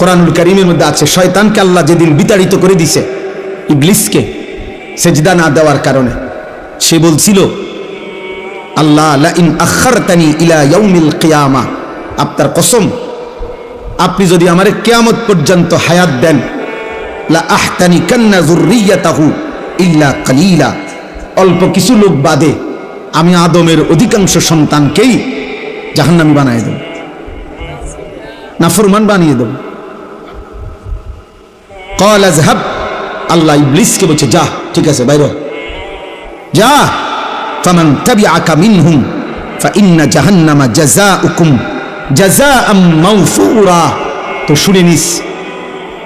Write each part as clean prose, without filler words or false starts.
কোরআনুল কারীমের মধ্যে আছে, শয়তানকে আল্লাহ যেদিন বিতাড়িত করে দিছে, ইবলিসকে সেজদা না দেওয়ার কারণে, সে বলছিল, আল্লাহ লা ইন আখারতানি ইলা ইয়াউমিল কিয়ামা, আপনার কসম, আপনি যদি আমারে কিয়ামত পর্যন্ত হায়াত দেন, লা আহতানিকান্না যুররিয়াতাহু ইল্লা কালিলা, অল্প কিছু লোক বাদে আমি আদমের অধিকাংশ সন্তানকেই জাহান্নামী বানিয়ে দেব, নাফরমান বানিয়ে দেব। ক্বাল আযহাব, আল্লাহ ইবলিসকে বলছে, যা, ঠিক আছে, বাইরে যা, ফামান তাবিআকা মিনহুম ফাইন্না জাহান্নামা জাযাউকুম জাযাআম মাওফুরা। তো শুনে নিস,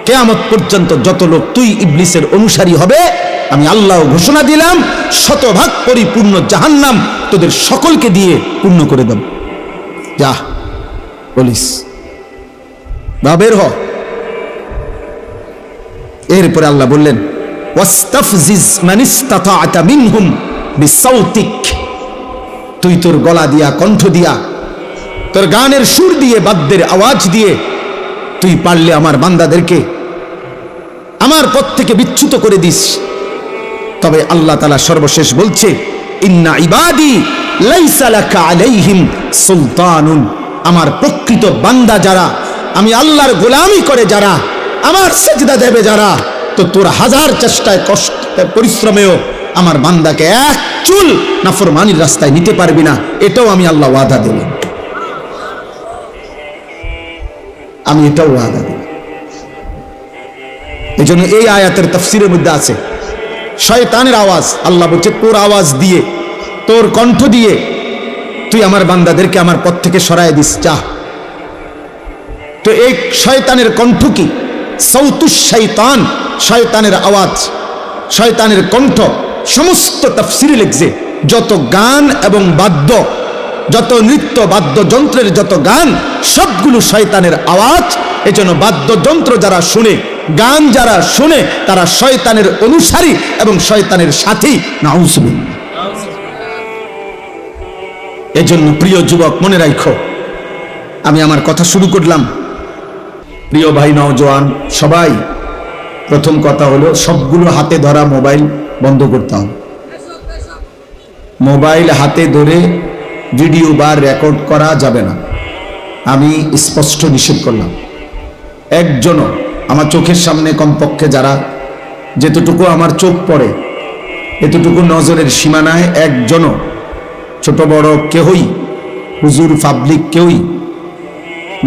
কিয়ামত পর্যন্ত যত লোক তুই ইবলিসের অনুসারী হবে, আমি আল্লাহ ঘোষণা দিলাম শতভাগ পরিপূর্ণ জাহান্নাম তোদের সকলকে দিয়ে পূর্ণ করে দেব। যা বলিস, বা বের হ। এরপরে আল্লাহ বললেন, ওয়াস্তাফজিজ মান ইসতাতা'তা মিনহুম বিসাউতিক, তুই তোর গলা দিয়া, কণ্ঠ দিয়া, তোর গানের সুর দিয়ে, বাদ্যের আওয়াজ দিয়ে তুই পারলে আমার বান্দাদেরকে আমার পথ থেকে বিচ্যুত করে দিস। তবে আল্লাহ তাআলা সর্বশেষ বলছে, ইন্না ইবাদি লাইসা লাকা আলাইহিম সুলতানুন, আমার প্রকৃত বান্দা যারা, আমি আল্লাহর গোলামি করে যারা, আমার সিজদা দেবে যারা, তো তোর হাজার চেষ্টায়, কষ্ট, পরিশ্রমেও আমার বান্দাকে এক চুল নাফরমানির রাস্তায় নিতে পারবি না, এটাও আমি আল্লাহ ওয়াদা দিলাম, আমি এটাও ওয়াদা দিলাম। এই জন্য এই আয়াতের তাফসীরের মধ্যে আছে, শয়তানের আওয়াজ, আল্লাহ বলছে তোর আওয়াজ দিয়ে, তোর কণ্ঠ দিয়ে তুই আমার বান্দাদেরকে আমার পথ থেকে সরায় দিস, যা। তো এই শয়তানের কণ্ঠ কি? সাউতুশ শয়তান, শয়তানের আওয়াজ, শয়তানের কণ্ঠ। সমস্ত তাফসীরে লিখছে, যত গান এবং বাদ্য, যত নৃত্য, বাদ্যযন্ত্রের যত গান, সবগুলো শয়তানের আওয়াজ। এজন্য বাদ্যযন্ত্র যারা শুনে, গান যারা শুনে, তারা শয়তানের অনুসারী এবং শয়তানের সাথী। নাউজুবিল্লাহ। এজন্য প্রিয় যুবক, মনে রাখো, আমি আমার কথা শুরু করলাম, প্রিয় ভাই নওজোয়ান সবাই, প্রথম কথা হলো সবগুলো হাতে ধরা মোবাইল বন্ধ করতে হবে। মোবাইল হাতে ধরে ভিডিও বা রেকর্ড করা যাবে না, আমি স্পষ্ট নিষেধ করলাম। একজনও আমার চোখের সামনে, কমপক্ষে যারা, যেতটুকু আমার চোখ পড়ে, এতটুকু নজরের সীমানায় একজনও, ছোট বড় কেউই, হুজুর, পাবলিক কেউই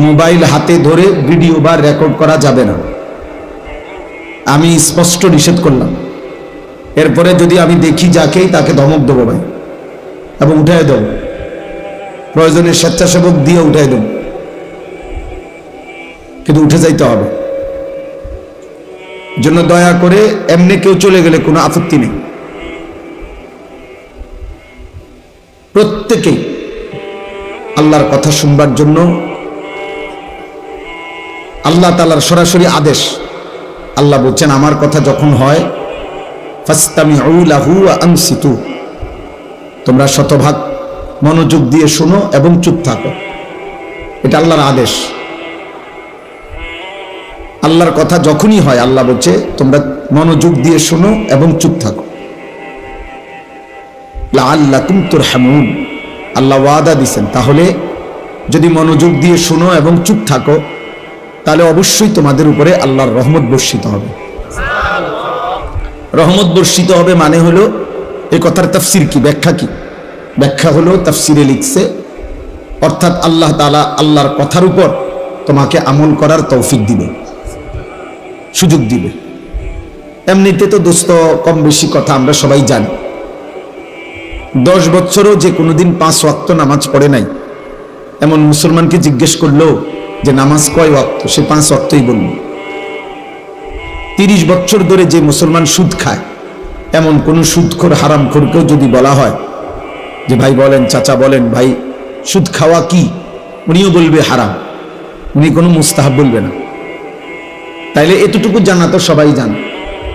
মোবাইল হাতে ধরে ভিডিও বা রেকর্ড করা যাবে না, আমি স্পষ্ট নিষেধ করলাম। এরপরে যদি আমি দেখি যাকেই, তাকে ধমক দেবো ভাই, এবং উঠাই দেবো, প্রয়োজনে স্বেচ্ছাসেবক দিয়ে উঠাই দেবো, কিন্তু উঠে যাইতে হবে। জন্য দয়া করে এমনি কেউ চলে গেলে কোনো আপত্তি নেই, প্রত্যেকেই আল্লাহর কথা শুনবার জন্য আল্লাহ তাআলার সরাসরি আদেশ। আল্লাহ বলছেন, আমার কথা যখন হয়, ফাসতামিউ লাহু ওয়া আনসিতু, তোমরা শতভাগ মনোযোগ দিয়ে শোনো এবং চুপ থাকো। এটা আল্লাহর আদেশ। আল্লাহর কথা যখনই হয়, আল্লাহ বলছে তোমরা মনোযোগ দিয়ে শোনো এবং চুপ থাকো। লাআল্লাকুম তুরহামুন, আল্লাহ ওয়াদা দিয়েছেন, তাহলে যদি মনোযোগ দিয়ে শোনো এবং চুপ থাকো, তাহলে অবশ্যই তোমাদের উপরে আল্লাহর রহমত বর্ষিত হবে। রহমত বর্ষিত হবে মানে হলো, এই কথার তাফসীর কি, ব্যাখ্যা কি? ব্যাখ্যা হলো, তাফসীরে লিখছে, অর্থাৎ আল্লাহ তাআলা আল্লাহর কথার উপর তোমাকে আমল করার তৌফিক দিবে, সুযোগ দিবে। এমনিতে তো দোস্ত কম বেশি কথা আমরা সবাই জানি, 10 বছরও যে কোনোদিন 5 ওয়াক্ত নামাজ পড়ে নাই এমন মুসলমানকে জিজ্ঞেস করলো যে নামাজ কয় ওয়াক্ত, সে 5 ওয়াক্তই বলল। 30 বছর ধরে যে মুসলমান সুদ খায়, এমন কোন সুদখোর, হারামখোরকেও যদি বলা হয় যে ভাই বলেন, চাচা বলেন, ভাই সুদ খাওয়া কি, উনিও বলবে হারাম, উনি কোনো মুস্তাহাব বলবে না। তাইলে এতটুকু জানা তো সবাই জানে,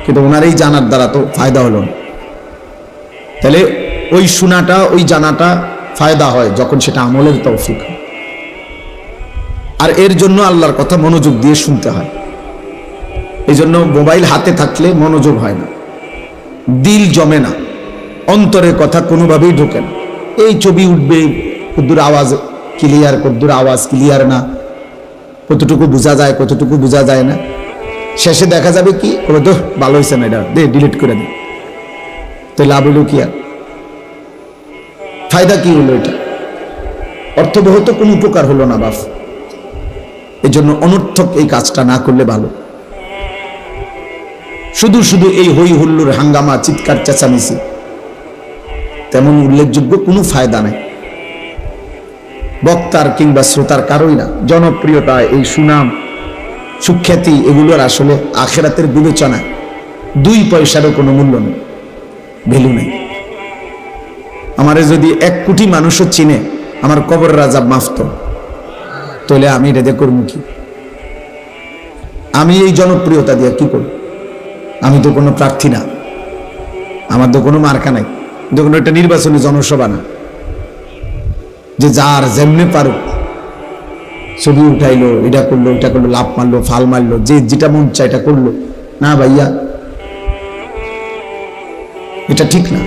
কিন্তু ওনার এই জানার দ্বারা তো ফায়দা হলো না। তাহলে ওই শোনাটা, ওই জানাটা ফায়দা হয় যখন সেটা আমলের তৌফিক হয়। আর এর জন্য আল্লাহর কথা মনোযোগ দিয়ে শুনতে হয়। এই জন্য মোবাইল হাতে থাকলে মনোযোগ হয় না, দিল জমে না, অন্তরের কথা কোনোভাবেই ঢোকে না। এই ছবি উঠবে, কতদূর আওয়াজ ক্লিয়ার, কতদূর আওয়াজ ক্লিয়ার না, কতটুকু বোঝা যায়, কতটুকু বোঝা যায় না। শেষে দেখা যাবে কি, তো ভালো হয়েছে না, এটা দে ডিলিট করে দে। তো লাভ হলো কি, আর ফায়দা কি হলো? এটা অর্থবহ তো কোনো উপকার হলো না বাপ। এই জন্য অনর্থক এই কাজটা না করলে ভালো। শুধু শুধু এই হই হুল্লোড়, হাঙ্গামা, চিৎকার চেঁচামেচি, তেমন উল্লেখযোগ্য কোনো ফায়দা নাই। বক্তার কিংবা শ্রোতার কারোই না। জনপ্রিয়তা, এই সুনাম, সুখ্যাতি, এগুলোর আসলে আখিরাতের বিবেচনায় 2 পয়সারও কোনো মূল্য নেই, ভ্যালু নেই। আমারে যদি 1 কোটি মানুষও চিনে, আমার কবরের আযাব মাফ তো, তাহলে আমি এটা দিয়ে করবো কি? আমি এই জনপ্রিয়তা দিয়ে কি করব? আমি তো কোনো প্রার্থী না, আমার তো কোনো মার্কা নাই, কোনো একটা নির্বাচনী জনসভা না যে যার যেমনে পারুক ছবি উঠাইলো, এটা করলো, এটা করলো, লাভ মারলো, ফাল মারলো, যে যেটা মন চায় এটা করলো। না ভাইয়া, এটা ঠিক না।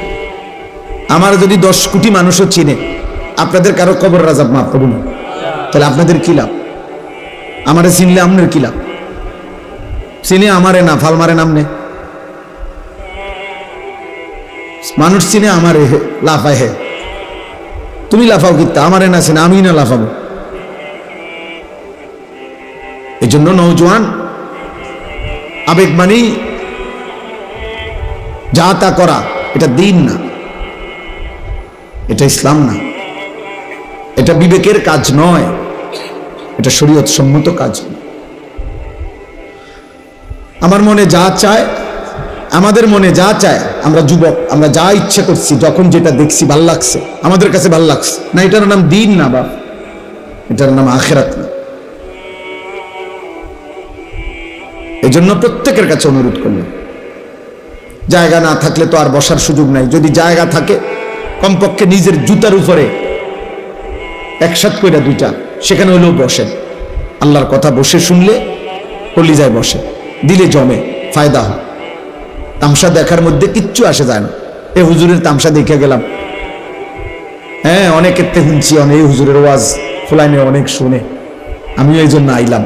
আমার যদি 10 কোটি মানুষও চিনে, আপনাদের কারো কবর আযাব মাফ করুন, তাহলে আপনাদের কি লাভ? আমারে চিনলে আপনার কি লাভ? চিনে আমারে না, ফাল মারে নামনে। মানুষ চিনে আমারে, লাফায় হে, তুমি লাফাও কিত্তা, আমারে না চিনে আমি না লাফাবো। এই জন্য নওজোয়ান, আবেগ মানেই যা তা করা, এটা দিন না, এটা ইসলাম না, এটা বিবেকের কাজ নয়, এটা শরীয়ত সম্মত কাজ। আমার মনে যা চায়, আমাদের মনে যা চায়, আমরা যুবক, আমরা যা ইচ্ছে করছি, যখন যেটা দেখছি ভাল লাগছে, আমাদের কাছে ভাল লাগছে না, এটার নাম দিন না বাপ, এটার নাম আখিরাত না। এই জন্য প্রত্যেকের কাছে অনুরোধ করলাম, জায়গা না থাকলে তো আর বসার সুযোগ নাই, যদি জায়গা থাকে কমপক্ষে নিজের জুতার উপরে একসাথ করে 2টা, সেখানে হলেও বসেন। আল্লাহর কথা বসে শুনলে কলিজায় বসে, দিলে জমে, ফায়দা হয়। তামসা দেখার মধ্যে কিচ্ছু আসে যায় না। এ হুজুরের তামসা দেখে গেলাম, হ্যাঁ অনেকের তে শুনছি, অনেক হুজুরের ওয়াজ ফুলাইনে অনেক শুনে, আমিও এই জন্য আইলাম।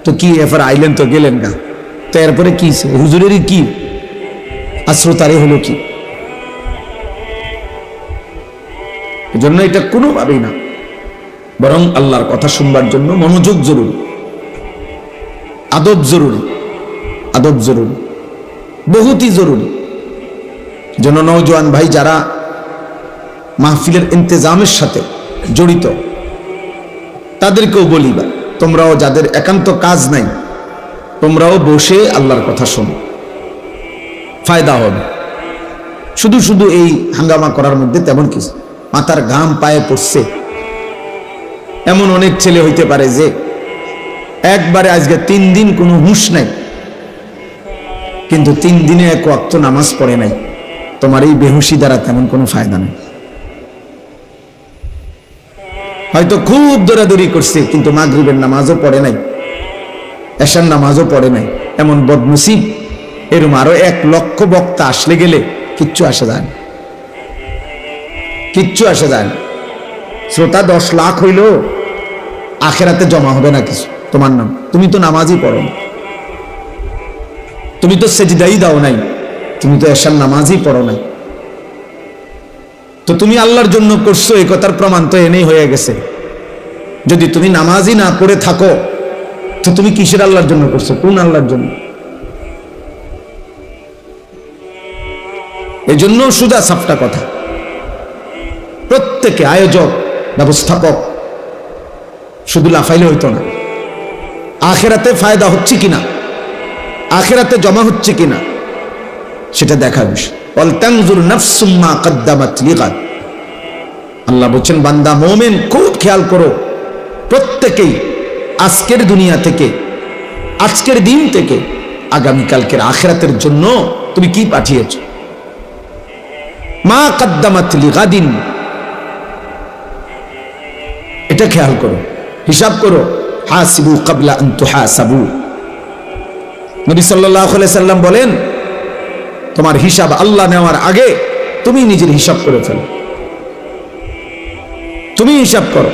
তো কি এরপর আইলেন তো গেলেন না, তো এরপরে কি হুজুরেরই কি আর শ্রোতারে হলো কি? এজন্য এটা কোনোভাবেই না, বরং আল্লাহর কথা শুনবার জন্য মনোযোগ জরুরি, আদব জরুরি, আদব জরুরি, বহুতই জরুরি। যেন নওজোয়ান ভাই যারা মাহফিলের ইন্তেজামের সাথে জড়িত, তাদেরকেও বলিবা, তোমরাও যাদের একান্ত কাজ নাই, তোমরাও বসে আল্লাহর কথা শোনো, ফায়দা হবে। শুধু শুধু এই হাঙ্গামা করার মধ্যে তেমন কিছু, মাথার ঘাম পায়ে পড়ছে এমন অনেক ছেলে হইতে পারে যে একবারে আজকে 3 দিন কোনো হুঁশ নাই, কিন্তু 3 দিনে 1 ওয়াক্ত নামাজ পড়ে নাই। তোমার এই বেহুশি দ্বারা তেমন কোনো ফায়দা নেই। হয়তো খুব দৌড়াদৌড়ি করছে, কিন্তু মাগরিবের নামাজও পড়ে নাই, এশার নামাজও পড়ে নাই, এমন বদনসিব। এরকম আরো 1 লক্ষ বক্তা আসলে গেলে কিচ্ছু আসে যায় না, কিচ্ছু আসে যায় না। শ্রোতা 10 লাখ হইল, আখেরাতে জমা হবে না কিছু তোমার নাম। তুমি তো নামাজই পড়ো না, তুমি তো সেজদাই দাও নাই, তুমি তো এশার নামাজই পড়ো নাই। তো তুমি আল্লাহর জন্য করছো, এই কথার প্রমাণ তো এনেই হয়ে গেছে। যদি তুমি নামাজই না পড়ে থাকো, তো তুমি কিসের আল্লাহর জন্য করছো? কোন আল্লাহর জন্য? এই জন্য সুদা সাপটা কথা, প্রত্যেকে আয়োজক, ব্যবস্থাপক শুধু লাফাইলে হইতো না। আখেরাতে ফায়দা হচ্ছে কিনা, আখেরাতে জমা হচ্ছে কিনা, সেটা দেখার বিষয়। আল্লাহ বলছেন, বান্দা মুমিন খুব খেয়াল করো, প্রত্যেকেই আজকের দুনিয়া থেকে, আজকের দিন থেকে আগামীকালকের আখিরাতের জন্য তুমি কি পাঠিয়েছ। মা কদ্দামাত লিগাদিন, এটা খেয়াল করো, হিসাব করো। হাসিবু ক্বাবলা আন তুহাসাবু। নবী সাল্লাল্লাহু আলাইহি সাল্লাম বলেন, তোমার হিসাব আল্লাহ নেওয়ার আগে তুমি নিজের হিসাব করে ফেলো, তুমি হিসাব করো।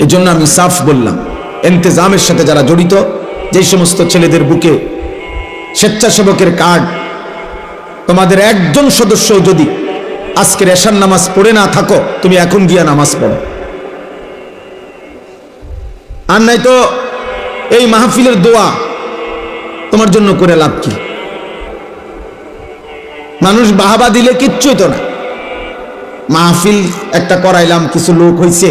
এজন্য আমি সাফ বললাম, ইন্তেজামের সাথে যারা জড়িত, যে সমস্ত ছেলেদের বুকে স্বেচ্ছাসেবকের কার্ড, তোমাদের একজন সদস্য যদি আজকের এশার নামাজ পড়ে না থাকো, তুমি এখন গিয়া নামাজ পড়ো। আর নাই তো এই মাহফিলের দোয়া তোমার জন্য করে লাভ কি? মানুষ বাহাবা দিলে কিচ্ছুই তো না। মাহফিল একটা করাইলাম, কিছু লোক হইছে,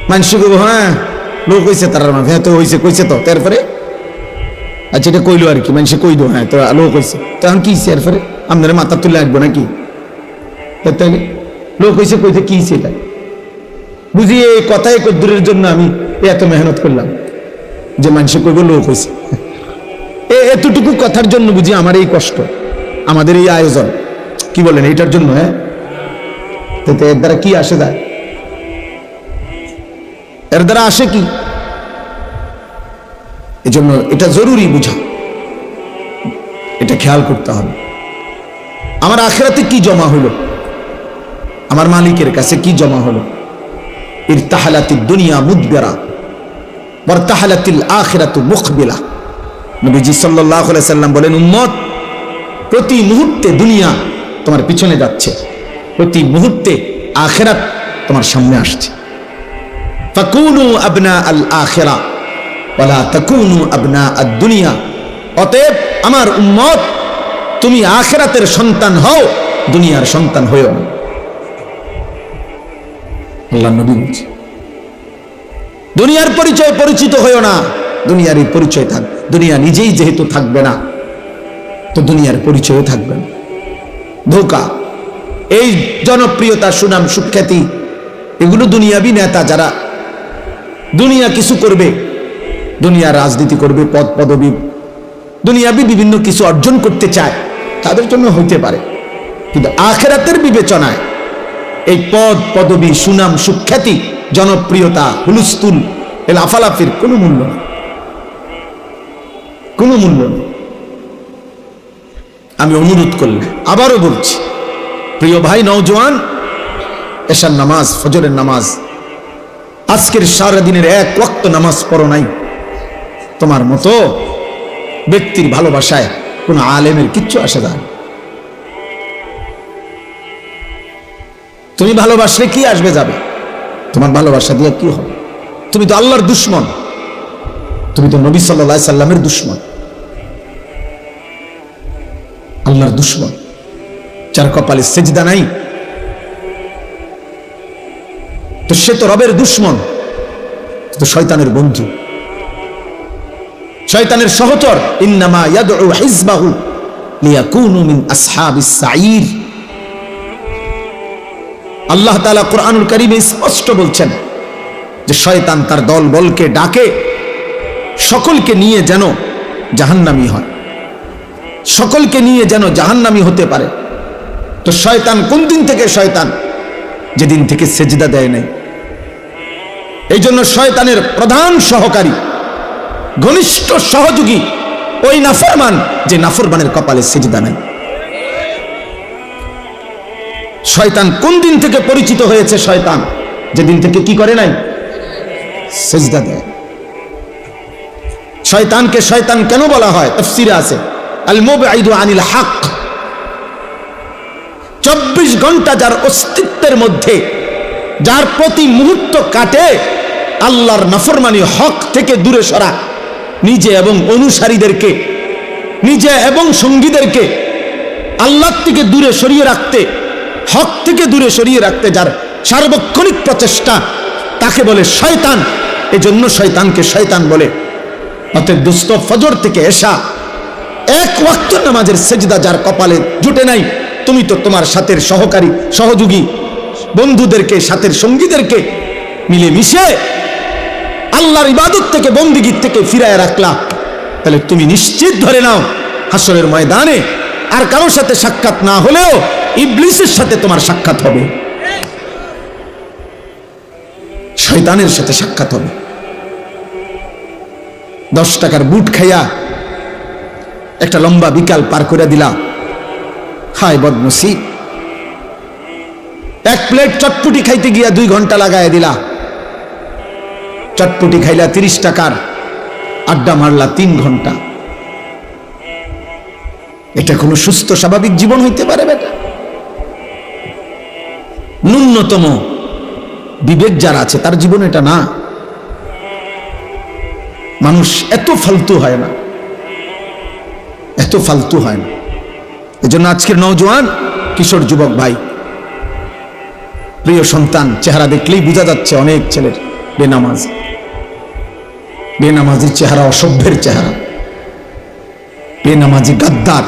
মানুষ হ্যাঁ লোক হইছে, তার হ্যাঁ তো হইছে, কইছে তো, তারপরে আচ্ছা এটা কইলো আর কি, মানুষে কইলো হ্যাঁ তো লোক হইছে, তখন কি এরপরে আপনারা মাথা তুলে আসবো নাকি? লোক হইছে কইতে কি এটা বুঝি? এই কথাই কদ্দুরের জন্য আমি এত মেহনত করলাম যে মানুষে কইব লোক হইছে। এতটুকু কথার জন্য বুঝি আমার এই কষ্ট, আমাদের এই আয়োজন, কি বলেন এইটার জন্য? হ্যাঁ, এর দ্বারা কি আসে যায়? এর দ্বারা আসে কি? এজন্য এটা জরুরি বুঝা, এটা খেয়াল করতে হবে। আমার আখিরাতে কি জমা হলো, আমার মালিকের কাছে কি জমা হলো? ইরতাহালাতিদ দুনিয়া মুদবিরা ওয়ারতাহালাতিল আখিরাতু মুকবিলা। নবীজি সাল্লাল্লাহু আলাইহি সাল্লাম বলেন, উম্মত, প্রতি মুহূর্তে দুনিয়া তোমার পিছনে যাচ্ছে, প্রতি মুহূর্তে আখিরাত তোমার সামনে আসছে। ফাকুনু আবনা আল আখিরা ওয়ালা তাকুনু আবনা আদ দুনিয়া। অতএব আমার উম্মত, তুমি আখিরাতের সন্তান হও, দুনিয়ার সন্তান হইও না। আল্লাহর নবী বলছে, দুনিয়ার পরিচয় পরিচিত হইও না, দুনিয়ারই পরিচয় থাক। দুনিয়া নিজেই যেহেতু থাকবে না, তো দুনিয়ার পরিচয়ও থাকবে না। ধোঁকা, এই জনপ্রিয়তা, সুনাম, সুখ্যাতি, এগুলো দুনিয়াবি নেতা যারা দুনিয়া কিছু করবে, দুনিয়ার রাজনীতি করবে, পদ পদবি, দুনিয়াবি বিভিন্ন কিছু অর্জন করতে চায়, তাদের জন্য হইতে পারে। কিন্তু আখিরাতের বিবেচনায় এই পদ পদবি, সুনাম, সুখ্যাতি, জনপ্রিয়তা, হুলস্থুল, লাফালাফির কোনো মূল্য নেই, কোনো মূল্য নেই। আমি অনুরোধ করলাম, আবারও বলছি, প্রিয় ভাই নওজোয়ান, এশার নামাজ, ফজরের নামাজ, আজকের সারাদিনের এক ওয়াক্ত নামাজ পড়ো নাই, তোমার মতো ব্যক্তির ভালোবাসায় কোন আলেমের কিচ্ছু আসে যায় না। তুমি ভালোবাসলে কি আসবে যাবে? তোমার ভালোবাসা দিয়ে কি হবে? তুমি তো আল্লাহর দুশমন, তুমি তো নবী সাল্লাল্লাহু আলাইহি সাল্লামের দুশমন, আল্লাহর দুশমন, যার কপালে সেজদা নাই, তো সে তো রবের দুশমন, তো শয়তানের বন্ধু, শয়তানের সহচর। ইন্নামা ইয়াদউ হিজবাহু লিয়াকুনু মিন আসহাবিস সাঈর। আল্লাহ তাআলা কুরআনুল কারীমে স্পষ্ট বলছেন যে শয়তান তার দল বলকে ডাকে সকলকে নিয়ে যেন জাহান্নামী হয়, সকলকে নিয়ে যেন জাহান্নামী হতে পারে। তো শয়তান কোন দিন থেকে শয়তান? যেদিন থেকে সেজদা দেয় নাই। এই জন্য শয়তানের প্রধান সহকারী, ঘনিষ্ঠ সহযোগী ওই নাফরমান, যে নাফরমানের কপালে সেজদা নাই। শয়তান কোন দিন থেকে পরিচিত হয়েছে? শয়তান যেদিন থেকে কি করে নাই? সেজদা দেয়। শয়তানকে শয়তান কেন বলা হয়? তাফসীরে আছে, আল মুবঈদু আনিল হক। 24 ঘন্টা যার অস্তিত্বের মধ্যে, যার প্রতি মুহূর্ত কাটে আল্লাহর নাফরমানি, হক থেকে দূরে সরা, নিজে এবং অনুসারীদেরকে, নিজে এবং সঙ্গীদেরকে আল্লাহ থেকে দূরে সরিয়ে রাখতে, হক থেকে দূরে সরিয়ে রাখতে যার সার্বক্ষণিক প্রচেষ্টা, তাকে বলে শয়তান। এজন্য শয়তানকে শয়তান বলে। অতএব দোস্ত, ফজর থেকে এশা এক ওয়াক্ত নামাজের সেজদা যার কপালে জুটে নাই, তুমি তো তোমার সাথের সহকারী, সহযোগী, বন্ধুদেরকে, সাথের সঙ্গীদেরকে মিলে মিশে আল্লাহর ইবাদত থেকে, বন্দিগির থেকে ফিরায় রাখলা। তাহলে তুমি নিশ্চিত ধরে নাও, হাসরের ময়দানে আর কারোর সাথে সাক্ষাৎ না হলেও ইবলিসের সাথে তোমার সাক্ষাৎ হবে। শয়তানের সাথে সাক্ষাৎ হবে। 10 টাকার বুট খাইয়া একটা লম্বা বিকাল পার করে দিলা, হায় বদনসিব। 1 প্লেট চটপুটি খাইতে গিয়া 2 ঘন্টা লাগায় দিলা, চটপুটি খাইলা 30 টাকার, আড্ডা মারলা 3 ঘন্টা। এটা কোনো সুস্থ স্বাভাবিক জীবন হইতে পারে বেটা? ন্যূনতম বিবেক যারা আছে তার জীবন এটা না। মানুষ এত ফালতু হয় না, এত ফালতু হয় না। এজন্য আজকের নওজোয়ান কিশোর যুবক ভাই, প্রিয় সন্তান, চেহারা দেখলেই বোঝা যাচ্ছে অনেক ছেলের বেনামাজ। বেনামাজির চেহারা অসভ্যের চেহারা, বেনামাজি গাদ্দার,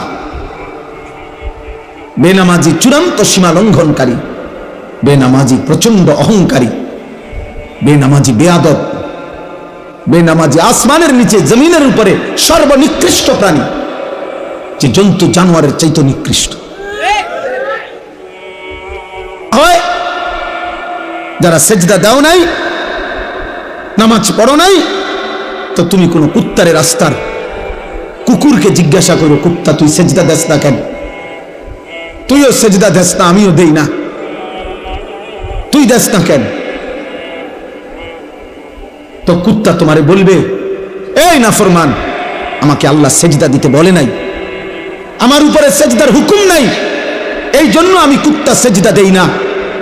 বেনামাজি চূড়ান্ত সীমা লঙ্ঘনকারী, বেনামাজি প্রচন্ড অহংকারী, বেনামাজি বেয়াদব, বেনামাজি আসমানের নিচে জমিনের উপরে সর্বনিকৃষ্ট প্রাণী, যে জন্তু জানোয়ারের চাইতে নিকৃষ্ট। হয় যারা সেজদা দাও নাই, নামাজ পড়ো নাই, তো তুমি কোন কুত্তারে রাস্তার কুকুরকে জিজ্ঞাসা করো, কুত্তা তুই সেজদা দেস না কেন? তুইও সেজদা দেস না, আমিও দেই না, তুই দেস না কেন? তো কুত্তা তোমারে বলবে, এই নাফরমান, আমাকে আল্লাহ সেজদা দিতে বলে নাই, আমার উপরে সেজদার হুকুম নাই, এই জন্য আমি কুত্তা সেজদা দেই না।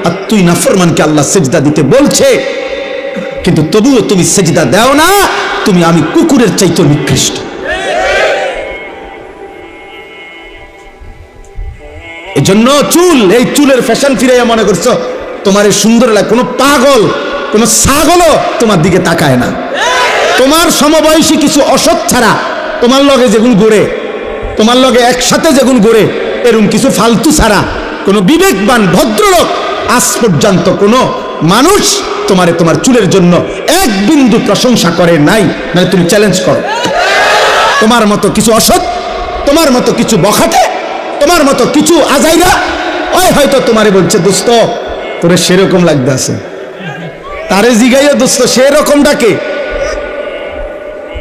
আর তুই নাফরমানকে আল্লাহ সেজদা দিতে বলছে, কিন্তু তবুও তুমি সেজদা দাও না, তুমি আমি কুকুরের চাইতে নিকৃষ্ট। এই জন্য চুল, এই চুলের ফ্যাশন ফিরাইয়া মনে করছো তোমার সুন্দর লাগে। কোন পাগল, কোন ছাগলও তোমার দিকে তাকায় না। তোমার সমবয়সী কিছু অসৎ ছাড়া, তোমার লগে যেগুন গড়ে, তোমার লগে একসাথে যেগুন গড়ে, এরকম কিছু ফালতু ছাড়া কোন বিবেকবান ভদ্রলোক আজ পর্যন্ত কোন মানুষ তোমারে তোমার চুলের জন্য 1 বিন্দু প্রশংসা করে নাই। মানে তুমি চ্যালেঞ্জ করো, তোমার মতো কিছু অসৎ, তোমার মতো কিছু বখাটে, তোমার মতো কিছু আজাইরা, ওই হয়তো তোমারে বলছে দোস্ত তোরে সেরকম লাগতে আছে, তারে জিগাইয়া দোস্ত সেরকম ডাকে,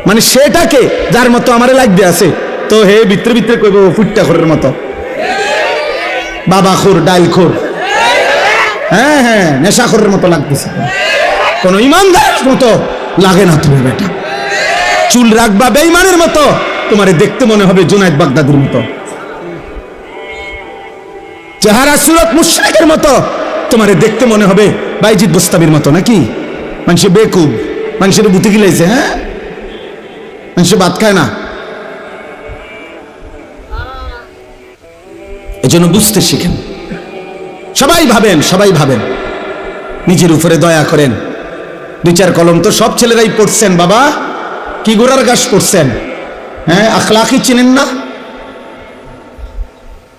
মানে সেটাকে যার মতো আমারে লাগতে আছে, তো হে ভিতরে ভিতরে কইব ফুটটা খোরের মতো, বাবা খোর, ডাইল খোর, হ্যাঁ হ্যাঁ নেশাখোরের মতো লাগতেছে, কোন ইমানদারের মতো লাগে না। তুমি বেটা চুল রাখবা বেঈমানের মতো, তোমারে দেখতে মনে হবে জুনায়েদ বাগদাদির মতো, চেহারা সুরত মুশরিকের মতো, তোমারে দেখতে মনে হবে বাইজিদ বুস্তামির মতো। নাকি মানুষে বেকুব, মানুষের বুদ্ধি গিলাইছে, হ্যাঁ মানুষে ভাত খায় না। এজন্য বুঝতে শিখেন, সবাই ভাবেন, সবাই ভাবেন, নিজের উপরে দয়া করেন। 2-4 কলম তো সব ছেলেরাই পড়ছেন, বাবা কি গোড়ার ঘাস পড়ছেন, হ্যাঁ আখলাকি চিনেন না,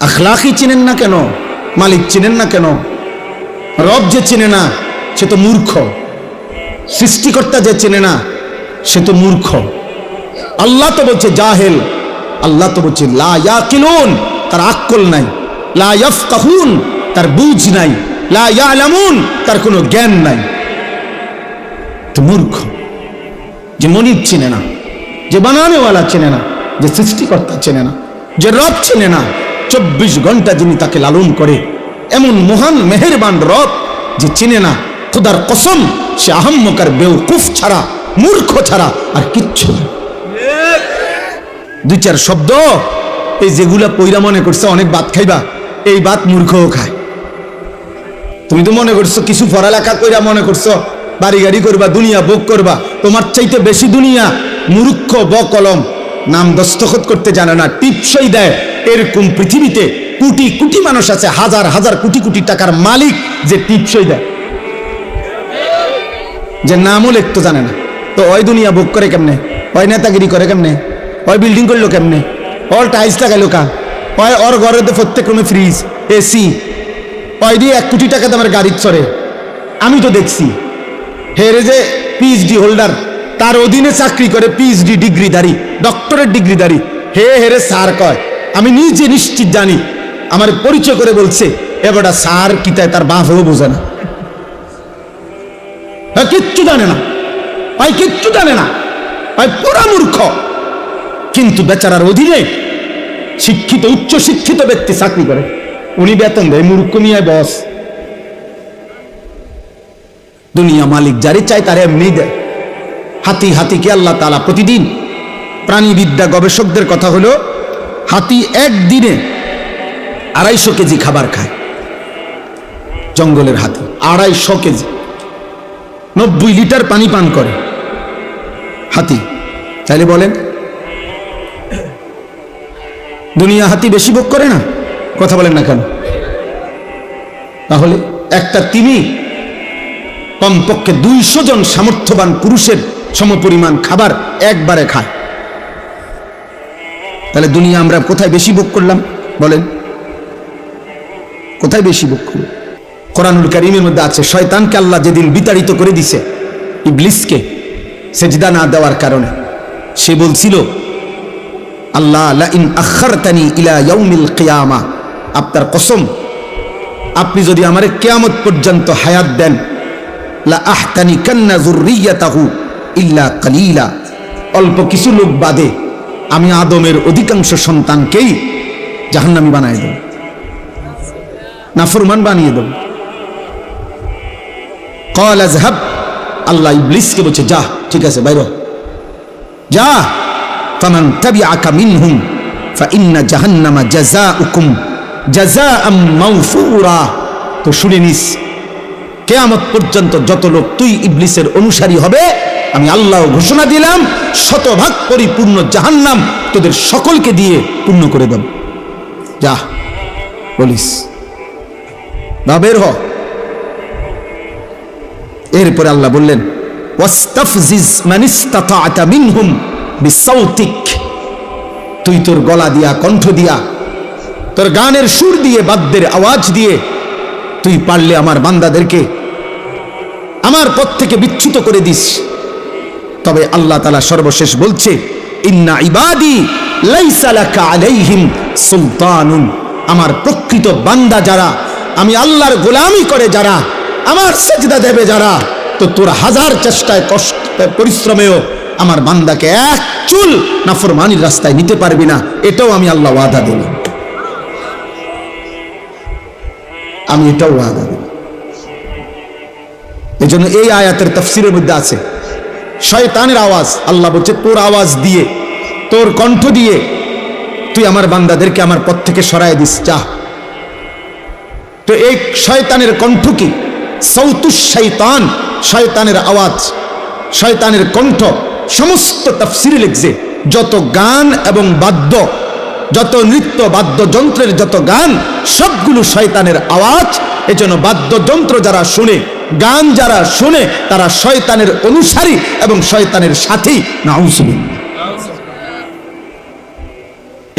আখলাকি চিনেন না কেন? মালিক চিনেন না কেন? রব যে চিনে না সে তো মূর্খ, সৃষ্টিকর্তা যে চিনে না সে তো মূর্খ। আল্লাহ তো বলছে জাহেল, আল্লাহ তো বলছে লা ইয়াকিলুন, তার আক্কল নাই, লা ইয়াফকাহুন, তার বুঝ নাই, লা ইয়ালামুন, তার কোনো জ্ঞান নাই। তো মূর্খ, যে মনিব চিনে না, যে বানানেওয়ালা চেনে না, যে সৃষ্টিকর্তা চেনে না, যে রব চেনে না, 24 ঘন্টা যিনি তাকে লালন করে, এমন মহান মেহেরবান রব যে চিনে না, খোদার কসম সে আহাম্মকার বেওকুফ ছাড়া, মূর্খ ছাড়া আর কিচ্ছু না। 2-4 শব্দ এই যেগুলা পইরা মনে করছে অনেক ভাত খাইবা, এই ভাত মূর্খও খায়। তুমি তো মনে করছো কিছু পড়ালেখা কইরা মনে করছো বাড়ি গাড়ি করবা, দুনিয়া ভোগ করবা, তোমার চাইতে বেশি দুনিয়া মূর্খ বকলম, নাম দস্তখত করতে জানে না, টিপসই দেয়, এরকম পৃথিবীতে কোটি কোটি মানুষ আছে, হাজার হাজার কোটি কোটি টাকার মালিক যে টিপসই দেয়, যে নামও লিখতে জানে না। তো ওই দুনিয়া ভোগ করে কেমনে? ওই নেতাগিরি করে কেমনে? ওই বিল্ডিং করলো কেমনে? ওর টাইলস লাগাইলো কা? ওই ওর ঘরে তো প্রত্যেক রুমে ফ্রিজ, এসি, ওই দিয়ে 1 কোটি টাকা দামের গাড়ি চড়ে। আমি তো দেখছি হেরে যে পিএইচডি হোল্ডার, তার অধীনে চাকরি করে, পিএইচডি ডিগ্রিধারী, ডক্টরেট ডিগ্রিধারী, হেরে স্যার কয়। আমি নিজে নিশ্চিত জানি, আমার পরিচয় করে বলছে এবারটা স্যার কি তাই তার বাপও বোঝে না। কিচ্ছু জানে না, ভাই কিচ্ছু জানে না, ভাই পুরা মূর্খ। কিন্তু বেচারার অধীনে শিক্ষিত উচ্চ শিক্ষিত ব্যক্তি চাকরি করে, উনি বেতন দেয়, মূর্খ নিয়ে বস। দুনিয়া মালিক যারে চায় তারে এমনি দেয়। হাতিকে আল্লাহ তাআলা প্রতিদিন, প্রাণীবিদ্যা গবেষকদের কথা হলো হাতি একদিনে 250 কেজি খাবার খায়। জঙ্গলের হাতি 250 কেজি, 90 লিটার পানি পান করে হাতি। তাইলে বলেন দুনিয়া হাতি বেশি ভোগ করে না? কথা বলেন না কেন? তাহলে একটা তিনি কমপক্ষে 200 জন সামর্থ্যবান পুরুষের সমপরিমাণ খাবার একবারে খায়। তাহলে দুনিয়া আমরা কোথায় বেশি ভোগ করলাম বলেন? কোথায় বেশি ভোগ করলাম? কোরআনুল কারীমের মধ্যে আছে, শয়তানকে আল্লাহ যেদিন বিতাড়িত করে দিছে, ইবলিসকে সেজদা না দেওয়ার কারণে, সে বলছিল আল্লাহ লা ইন আখারতানি ইলা ইয়াউমিল কিয়ামা, আপনার কসম আপনি যদি আমারে কিয়ামত পর্যন্ত হায়াত দেন, লা আহতানিকান্না যুররিয়াতাহু ইল্লা কালিলা, অল্প কিছু লোক বাদে আমি আদমের অধিকাংশ সন্তানকেই জাহান্নামী বানিয়ে দেব, নাফরমান বানিয়ে দেব। ক্বাল আযহাব, আল্লাহ ইবলিসকে বলছে যা, ঠিক আছে বাইরে যা। ফামান তাবিআকা মিনহুম ফাইন্না জাহান্নামা জাযাউকুম জাযাআম মাওফুরা। তো শুনে নিস, কিয়ামত পর্যন্ত যত লোক তুই ইবলিসের অনুসারী হবে, আমি আল্লাহ ঘোষণা দিলাম শতভাগ পরিপূর্ণ জাহান্নাম তোদের সকলকে দিয়ে পূর্ণ করে দেব। যা বলিস, বা বের হ। এরপরে আল্লাহ বললেন ওয়াস্তাফজিজ মান ইসতাতা'তা মিনহুম বিসাউতিক, তুই তোর গলা দিয়া, কণ্ঠ দিয়া, তোর গানের সুর দিয়ে, বাদ্যের আওয়াজ দিয়ে তুই পারলে আমার বান্দাদেরকে আমার পথ থেকে বিচ্যুত করে দিস। তবে আল্লাহ তাআলা সর্বশেষ বলছে ইন্না ইবাদি লাইসা লাকা আলাইহিম সুলতানুন, আমার প্রকৃত বান্দা যারা, আমি আল্লাহর গোলামি করে যারা, আমার সেজদা দেবে যারা, তো তোর হাজার চেষ্টায় কষ্টে পরিশ্রমেও আমার বান্দাকে এক চুল নাফরমানির রাস্তায় নিতে পারবি না, এটাও আমি আল্লাহ ওয়াদা দিলাম, আমি এটাও ওয়াদা দিলাম। এজন্য এই আয়াতের তাফসীরের মধ্যে আছে শয়তানের আওয়াজ, আল্লাহ বলছে তোর আওয়াজ দিয়ে, তোর কণ্ঠ দিয়ে তুই আমার বান্দাদেরকে আমার পথ থেকে সরায় দিস, যা। তো এই শয়তানের কণ্ঠ কি? সাউতুশ শয়তান, শয়তানের আওয়াজ, শয়তানের কণ্ঠ। সমস্ত তাফসীরে লিখছে যত গান এবং বাদ্য, যত নৃত্য বাদ্যযন্ত্রের যত গান, সবগুলো শয়তানের আওয়াজ। এজন্য বাদ্যযন্ত্র যারা শুনে, গান যারা শুনে, তারা শয়তানের অনুসারী এবং শয়তানের সাথী। নাউজুবিল্লাহ।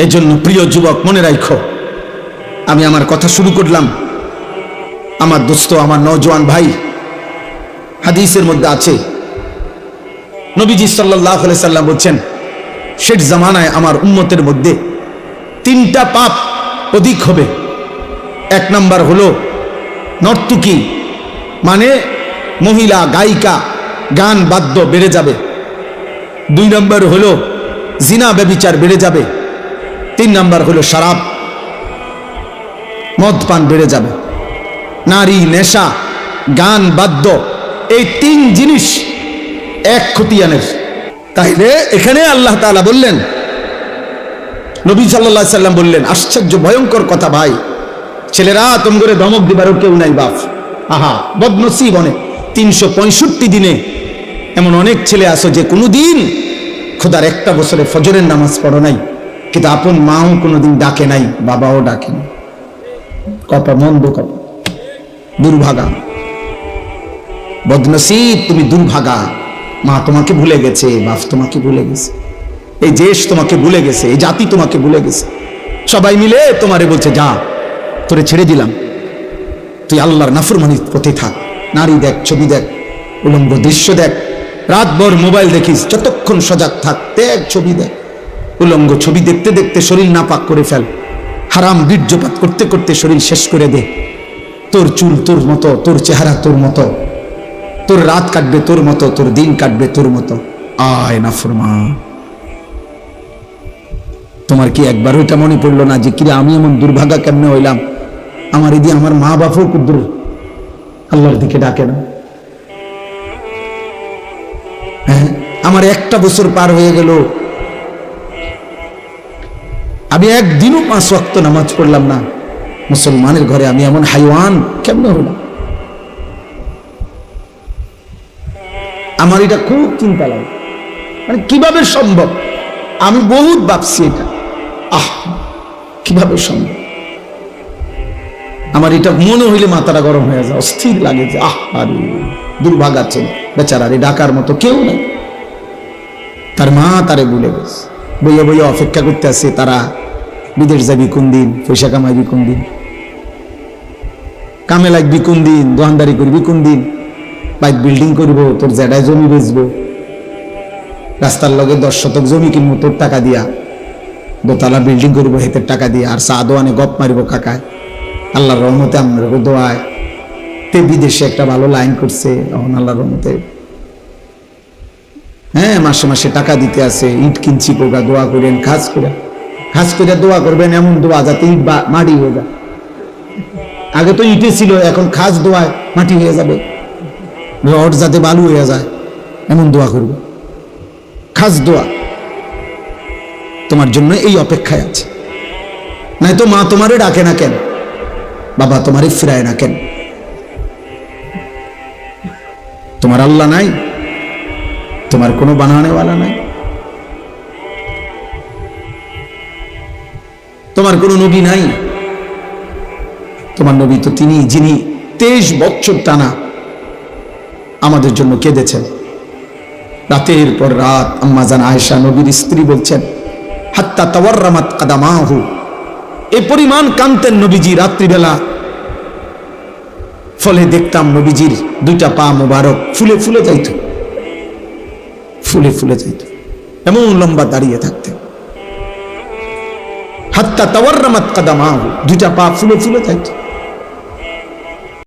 এজন্য প্রিয় যুবক মনে রাখো, আমি আমার কথা শুরু করলাম, আমার দোস্ত, আমার নওজোয়ান ভাই, হাদিসের মধ্যে আছে নবীজি সাল্লাল্লাহু আলাইহি সাল্লাম বলছেন শেষ জামানায় আমার উম্মতের মধ্যে 3টা পাপ অধিক হবে। 1 নাম্বার হলো নর্তকী, মানে মহিলা গায়িকা, গান বাদ্য বেড়ে যাবে। 2 নাম্বার হলো জিনা ব্যভিচার বেড়ে যাবে। 3 নাম্বার হলো শরাব, মদ পান বেড়ে যাবে। নারী, নেশা, গান বাদ্য, এই 3 জিনিস এক খতিয়ানের। তাইলে এখানে আল্লাহ তাআলা বললেন, নবী সাল্লাল্লাহু আলাইহি সাল্লাম বললেন, আশ্চর্য ভয়ঙ্কর কথা ভাই, ছেলেরা তোম করে ধমক দিবারও কেউ নাই বাপ। আহা বদনসিব, অনেক 365 দিনে এমন অনেক ছেলে আসো যে কোনোদিন খোদার একটা বছরে ফজরের নামাজ পড়ো নাই, কিন্তু আপন মাও কোনোদিন ডাকে নাই, বাবাও ডাকে নাই। কপা মন্দ, কপা দুর্ভাগা, বদনসিব, তুমি দুর্ভাগা। মা তোমাকে ভুলে গেছে, বাপ তোমাকে ভুলে গেছে, এই দেশ তোমাকে ভুলে গেছে, এই জাতি তোমাকে ভুলে গেছে। সবাই মিলে তোমারে বলছে যা, তোরে ছেড়ে দিলাম, তুই আল্লাহর নাফরমানির পথে থাক। নারী দেখ, ছবি দেখ, উলঙ্গ দৃশ্য দেখ, রাতভর মোবাইল দেখিস, যতক্ষণ সজাগ থাক, দেখ ছবি দেখ, উলঙ্গ ছবি দেখতে দেখতে শরীর নাপাক করে ফেল, হারাম বীর্যপাত করতে করতে শরীর শেষ করে দে। তোর চুল তোর মতো, তোর চেহারা তোর মতো, তোর রাত কাটবে তোর মতো, তোর দিন কাটবে তোর মতো। আয় নাফরমান, তোমার কি একবার ওইটা মনে পড়লো না যে কিরে আমি এমন দুর্ভাগা কেমনে হইলাম, আমার এদি আমার মা বাপও কুদ্র আল্লাহর দিকে ডাকে না। হ্যাঁ, আমার একটা বছর পার হয়ে গেল, আমি একদিনও 5 ওয়াক্ত নামাজ পড়লাম না। মুসলমানের ঘরে আমি এমন হাইওয়ান কেমনে হইলাম? আমার এটা খুব চিন্তা লাগে, মানে কিভাবে সম্ভব? আমি বহুত ভাবছি এটা, কিভাবে সম্ভব? আমার এটা মনে হইলে মাথাটা গরম হয়ে যায়, অস্থির লাগে যে আরে দুর্ভাগ আছে বেচারারে, ডাকার মতো কেউ নেই। তার মা তারে ভুলে গেছে, বইয়া বইয়া অপেক্ষা করতে আছে, তারা বিদেশ যাবি কোন দিন, পয়সা কামাইবি কোন দিন, কামে লাগবি কোন দিন, দোকানদারি করবি কোন দিন, বাইক বিল্ডিং করব, তোর জেডায় জমি বেচবো, রাস্তার লগে 10 শতক জমি কিনবো তোর টাকা দিয়া, দোতলা বিল্ডিং করবো হেতের টাকা দিয়া, আর চা দোয়ানে গপ মারিব কাকায়। আল্লাহর রহমতে আমরা দোয়ায় তে বিদেশে একটা ভালো লাইন করছে, এখন আল্লাহর রহমতে হ্যাঁ মাসে মাসে টাকা দিতে আছে। ইট কিনছি কোগা, দোয়া করেন, খাস করে দোয়া করবেন, এমন দোয়া যাতে ইট মাটি হয়ে যায়। আগে তো ইটে ছিল, এখন খাস দোয়ায় মাটি হয়ে যাবে, রড যাতে বালু হয়ে যায়, এমন দোয়া করবে। খাস দোয়া তোমার জন্য এই অপেক্ষায় আছে। নাই তো মা তোমারে ডাকে না কেন, বাবা তোমারে ফিরায় না কেন? তোমার আল্লাহ নাই, তোমার কোনো বানানেওয়ালা নাই, তোমার কোনো নবী নাই। তোমার নবী তো তিনি যিনি 23 বছর টানা আমাদের জন্য কেঁদেছেন, রাতের পর রাত। আম্মা জান আয়েশা নবীর স্ত্রী বলছেন, হাত্তা তাওয়াররামাত কাদামাহু, এই পরিমাণ কাঁদতেন নবীজি রাত্রিবেলা, ফলে দেখতাম নবীজির 2টা পা মোবারক ফুলে ফুলে যাইত, ফুলে ফুলে যাইত, এমন লম্বা দাঁড়িয়ে থাকতেন। হাত্তা তাওয়াররামাত কাদামাহু, 2টা পা ফুলে ফুলে যাইত।